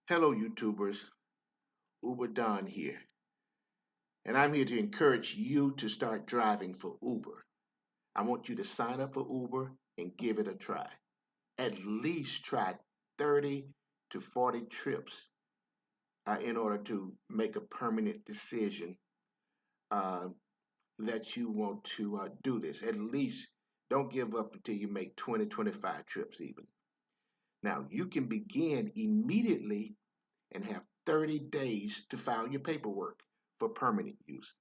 Hello, YouTubers. Uber Don here, and I'm here to encourage you to start driving for Uber. I want you to sign up for Uber and give it a try. At least try 30 to 40 trips in order to make a permanent decision uh, that you want to do this. At least don't give up until you make 20, 25 trips even. Now, you can begin immediately and have 30 days to file your paperwork for permanent use.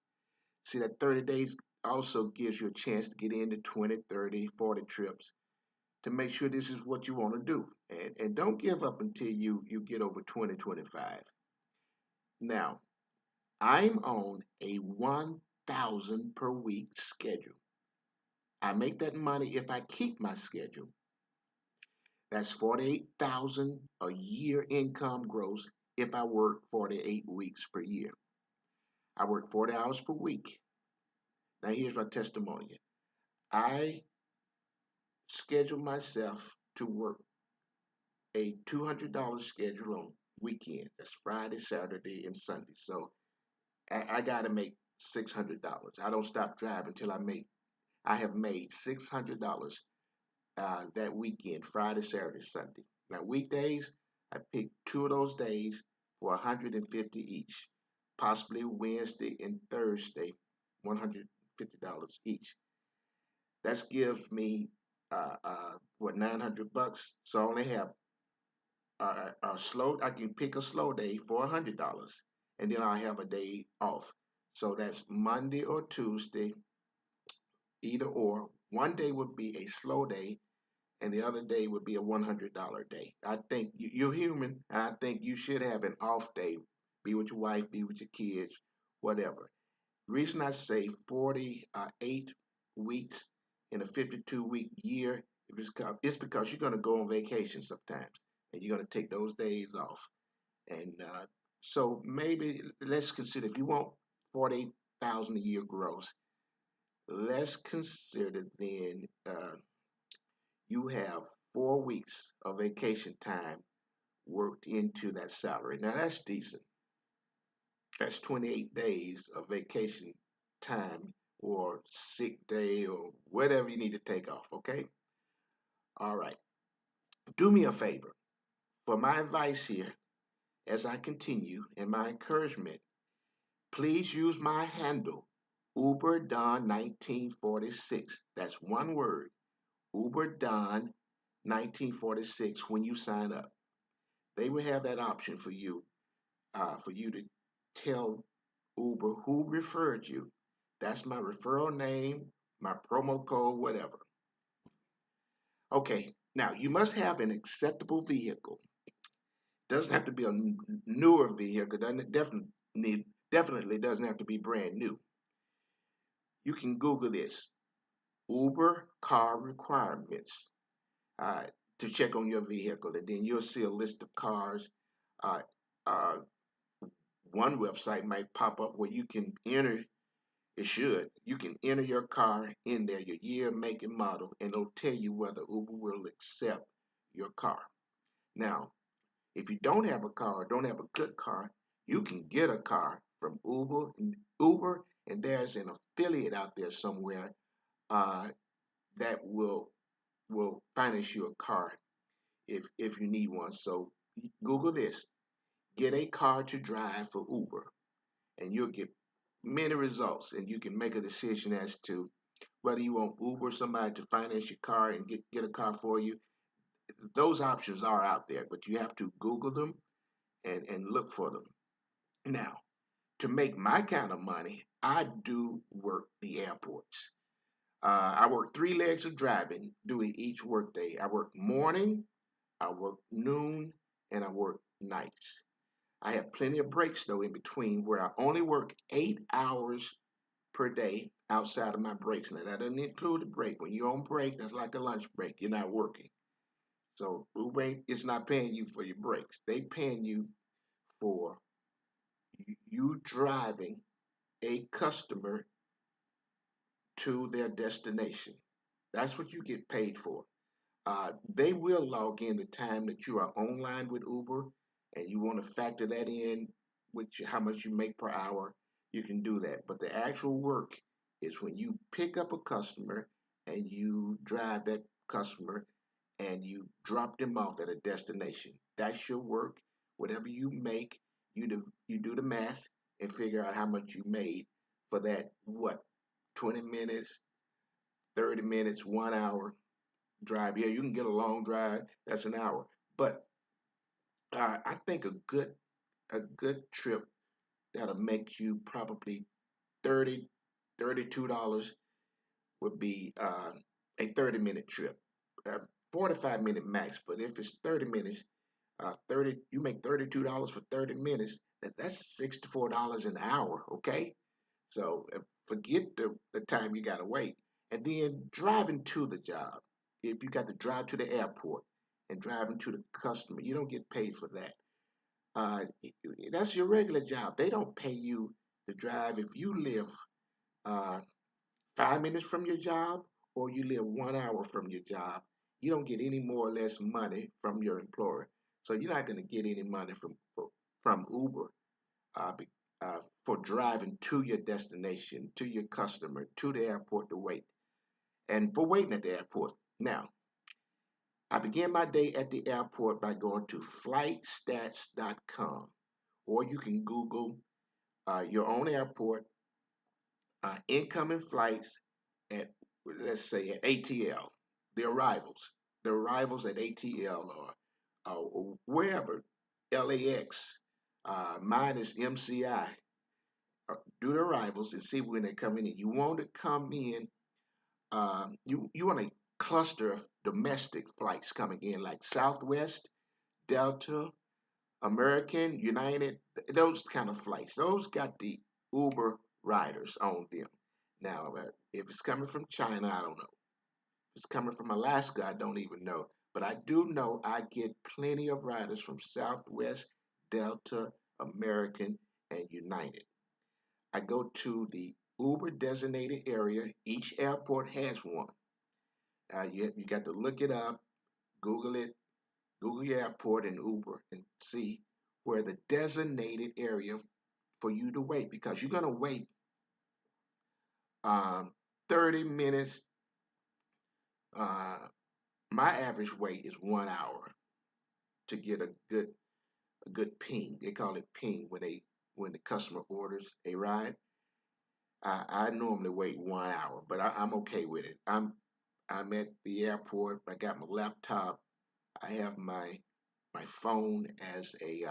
See, that 30 days also gives you a chance to get into 20, 30, 40 trips to make sure this is what you want to do. And don't give up until you get over 20, 25. Now, I'm on a 1,000 per week schedule. I make that money if I keep my schedule. That's 48,000 a year income gross if I work 48 weeks per year. I work 40 hours per week. Now here's my testimony. I schedule myself to work a $200 schedule on weekend. That's Friday, Saturday, and Sunday. So I got to make $600. I don't stop driving until I have made $600 that weekend, Friday, Saturday, Sunday. Now weekdays, I pick two of those days for 150 each, possibly Wednesday and Thursday, $150 each. That gives me what, $900. So I only have a slow. I can pick a slow day for $100, and then I have a day off. So that's Monday or Tuesday, either or. One day would be a slow day, and the other day would be a $100 day. I think you're human, and I think you should have an off day. Be with your wife, be with your kids, whatever. The reason I say 48 weeks in a 52-week year is because you're going to go on vacation sometimes, and you're going to take those days off. And so maybe let's consider, if you want 48,000 a year gross, let's consider then you have 4 weeks of vacation time worked into that salary. Now that's decent. That's 28 days of vacation time or sick day or whatever you need to take off, okay? All right. Do me a favor. For my advice here, as I continue, and my encouragement, please use my handle, UberDon1946. That's one word, UberDon1946, when you sign up. They will have that option for you to tell Uber who referred you. That's my referral name, my promo code, whatever. Okay, now you must have an acceptable vehicle. Doesn't have to be a newer vehicle. Doesn't definitely doesn't have to be brand new. You can Google this: Uber car requirements uh, to check on your vehicle, and then you'll see a list of cars. Uh, uh, One website might pop up where you can enter. It should. You can enter your car in there, your year, make, and model, and it'll tell you whether Uber will accept your car. Now, if you don't have a car or don't have a good car, you can get a car from Uber, and there's an affiliate out there somewhere uh, that will finance you a car if you need one. So Google this: get a car to drive for Uber, and you'll get many results, and you can make a decision as to whether you want Uber, somebody to finance your car and get a car for you. Those options are out there, but you have to Google them and look for them. Now, to make my kind of money, I do work the airports. I work three legs of driving doing each workday. I work morning, I work noon, and I work nights. I have plenty of breaks though in between where I only work 8 hours per day outside of my breaks. Now that doesn't include a break. When you're on break, that's like a lunch break. You're not working. So Uber is not paying you for your breaks. They paying you for you driving a customer to their destination. That's what you get paid for. They will log in the time that you are online with Uber, and you want to factor that in with how much you make per hour, you can do that. But the actual work is when you pick up a customer and you drive that customer and you drop them off at a destination. That's your work. Whatever you make, you do the math and figure out how much you made for that, what, 20 minutes, 30 minutes, 1 hour drive. Yeah, you can get a long drive, that's an hour. But I think a good trip that'll make you probably 30 $32 would be a 30-minute trip. 45-minute max, but if it's 30 minutes, 30 you make $32 for 30 minutes, that's $64 an hour, okay? So forget the time you gotta wait. And then driving to the job. If you got to drive to the airport and driving to the customer, you don't get paid for that. Uh, that's your regular job. They don't pay you to drive if you live uh, 5 minutes from your job or you live 1 hour from your job. You don't get any more or less money from your employer. So you're not going to get any money from Uber uh, be- for driving to your destination, to your customer, to the airport to wait, and for waiting at the airport. Now, I begin my day at the airport by going to flightstats.com, or you can Google your own airport, incoming flights at, let's say, at ATL, the arrivals, at ATL or wherever, LAX. Mine is MCI. Do the arrivals and see when they're coming in. You want to come in. You want a cluster of domestic flights coming in, like Southwest, Delta, American, United, those kind of flights. Those got the Uber riders on them. Now, if it's coming from China, I don't know. If it's coming from Alaska, I don't even know. But I do know I get plenty of riders from Southwest, Delta, American, and United. I go to the Uber designated area. Each airport has one. You got to look it up, Google it, Google your airport and Uber, and see where the designated area for you to wait, because you're going to wait um, 30 minutes. Uh, my average wait is 1 hour to get a good ping. They call it ping when the customer orders a ride. I normally wait 1 hour, but I'm okay with it. I'm at the airport. I got my laptop. I have my phone as a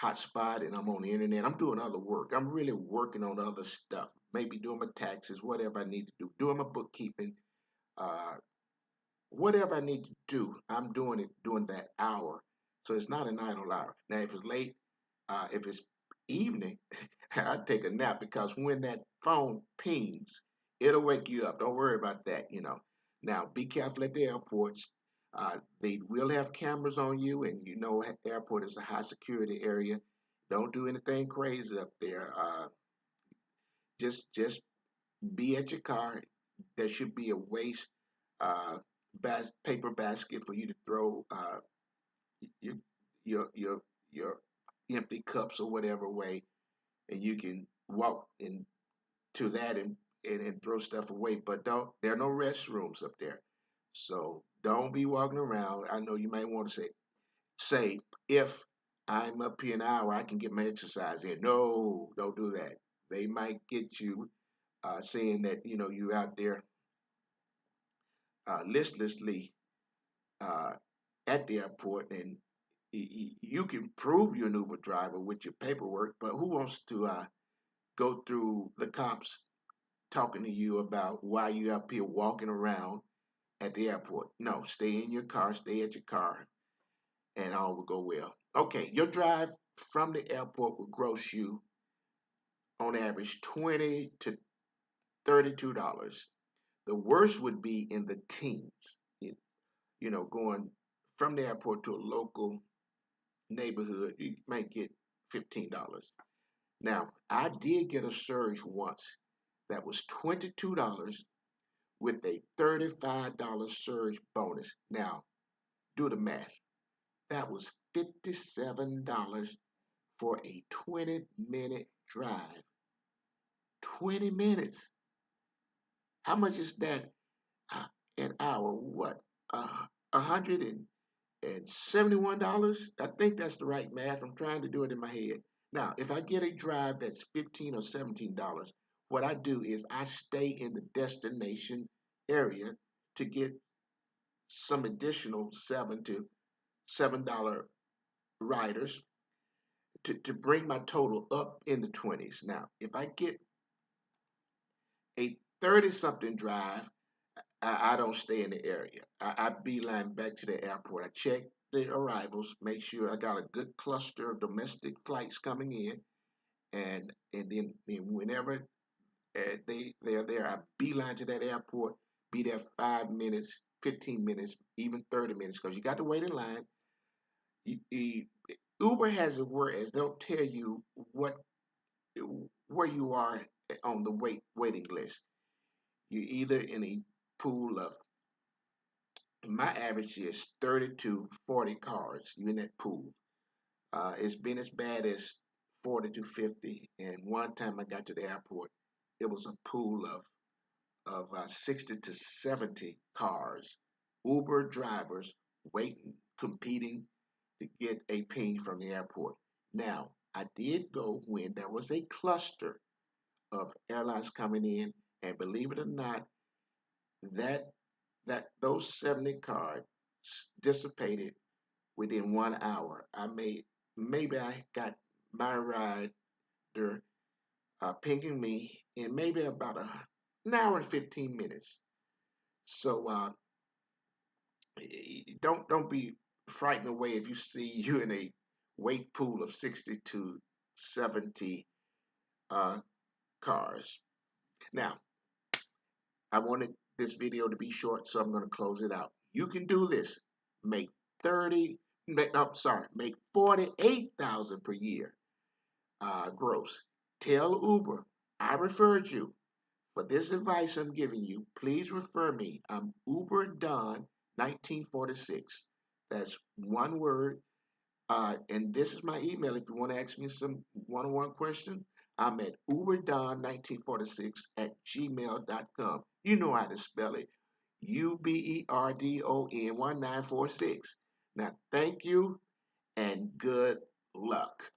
hotspot, and I'm on the internet. I'm doing other work. I'm really working on other stuff. Maybe doing my taxes, whatever I need to do, doing my bookkeeping, uh, whatever I need to do. I'm doing it during that hour. So it's not an idle hour. Now, if it's late, if it's evening, I take a nap, because when that phone pings, it'll wake you up. Don't worry about that. Now, be careful at the airports. They will have cameras on you, and airport is a high security area. Don't do anything crazy up there. Just be at your car. There should be a waste uh, paper basket for you to throw your your your your empty cups or whatever away, and you can walk into that and throw stuff away. But don't there are no restrooms up there, so don't be walking around. I know you might want to say if I'm up here an hour, I can get my exercise in. No, don't do that. They might get you saying that you out there listlessly uh, at the airport, and you can prove you're an Uber driver with your paperwork, but who wants to go through the cops talking to you about why you up here walking around at the airport? No, stay in your car, stay at your car, and all will go well. Okay, your drive from the airport will gross you on average $20 to $32. The worst would be in the teens. Going from the airport to a local neighborhood, you might get $15. Now, I did get a surge once that was $22 with a $35 surge bonus. Now, do the math. That was $57 for a 20-minute drive. 20 minutes. How much is that uh, an hour? What? $171? I think that's the right math. I'm trying to do it in my head. Now, if I get a drive that's $15 or $17, what I do is I stay in the destination area to get some additional $7 riders to bring my total up in the 20s. Now, if I get a 30 something drive, I don't stay in the area. I beeline back to the airport. I check the arrivals, make sure I got a good cluster of domestic flights coming in, and then whenever they're there, I beeline to that airport, be there 5 minutes, 15 minutes, even 30 minutes, because you got to wait in line. You, Uber has it whereas they'll tell you what where you are on the waiting list. You're either in a pool of my average is 30 to 40 cars. You're in that pool. It's been as bad as 40 to 50. And one time I got to the airport, it was a pool of 60 to 70 cars, Uber drivers waiting, competing to get a ping from the airport. Now, I did go when there was a cluster of airlines coming in, and believe it or not, that those 70 cards dissipated within 1 hour. Maybe I got my rider pinging me in maybe about an hour and 15 minutes. So don't be frightened away if you see you in a wait pool of 60 to 70 uh, cars. Now, I wanted this video to be short, so I'm going to close it out. You can do this. Make 30, make 48,000 per year gross. Tell Uber I referred you. For this advice I'm giving you, please refer me. I'm Uber Don 1946. That's one word. And this is my email if you want to ask me some one-on-one questions. I'm at uberdon1946@gmail.com. You know how to spell it. UBERDON 1946. Now, thank you and good luck.